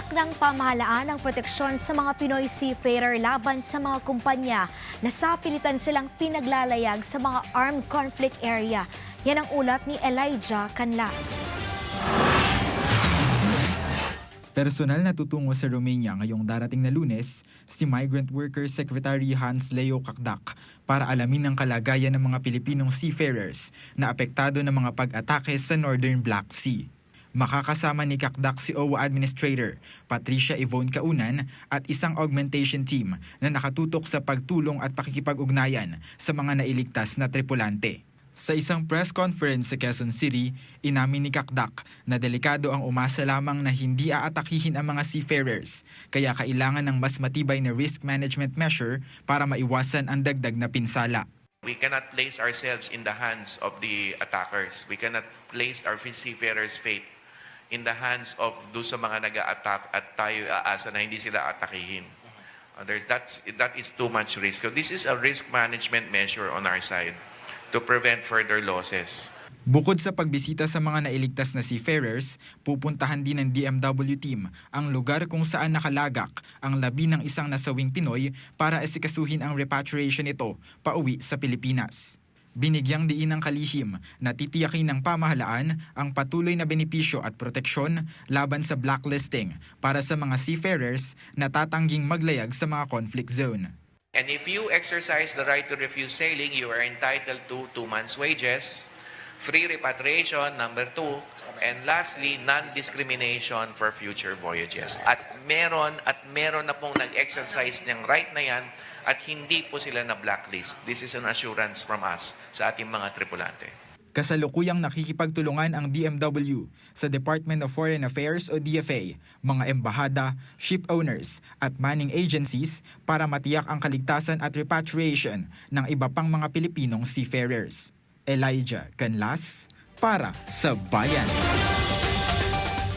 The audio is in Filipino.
Tiniyak ng pamahalaan ang proteksyon sa mga Pinoy seafarer laban sa mga kumpanya na sa pilitan silang pinaglalayag sa mga armed conflict area. Yan ang ulat ni Elijah Canlas. Personal na tutungo sa Romania ngayong darating na Lunes si Migrant Workers Secretary Hans Leo Kakdak para alamin ang kalagayan ng mga Pilipinong seafarers na apektado ng mga pag-atake sa Northern Black Sea. Makakasama ni Kakdak si OWA Administrator Patricia Yvonne Kaunan at isang augmentation team na nakatutok sa pagtulong at pakikipag-ugnayan sa mga nailigtas na tripulante. Sa isang press conference sa Quezon City, inamin ni Kakdak na delikado ang umasa lamang na hindi aatakihin ang mga seafarers, kaya kailangan ng mas matibay na risk management measure para maiwasan ang dagdag na pinsala. We cannot place ourselves in the hands of the attackers. We cannot place our seafarers' fate in the hands of doon sa mga nag-a-attack at tayo aasa na hindi sila atakihin. That is too much risk. So this is a risk management measure on our side to prevent further losses. Bukod sa pagbisita sa mga nailigtas na seafarers, pupuntahan din ng DMW team ang lugar kung saan nakalagak ang labi ng isang nasawing Pinoy para asikasuhin ang repatriation nito pauwi sa Pilipinas. Binigyang diin ng kalihim na titiyakin ng pamahalaan ang patuloy na benepisyo at proteksyon laban sa blacklisting para sa mga seafarers na tatangging maglayag sa mga conflict zone. And if you exercise the right to refuse sailing, you are entitled to 2 months' wages, free repatriation, number 2, and lastly, non-discrimination for future voyages. At meron na pong nag-exercise ng right na yan at hindi po sila na blacklist. This is an assurance from us sa ating mga tripulante. Kasalukuyang nakikipagtulungan ang DMW sa Department of Foreign Affairs o DFA, mga embahada, ship owners at manning agencies para matiyak ang kaligtasan at repatriation ng iba pang mga Pilipinong seafarers. Elijah Canlas para sa Bayan.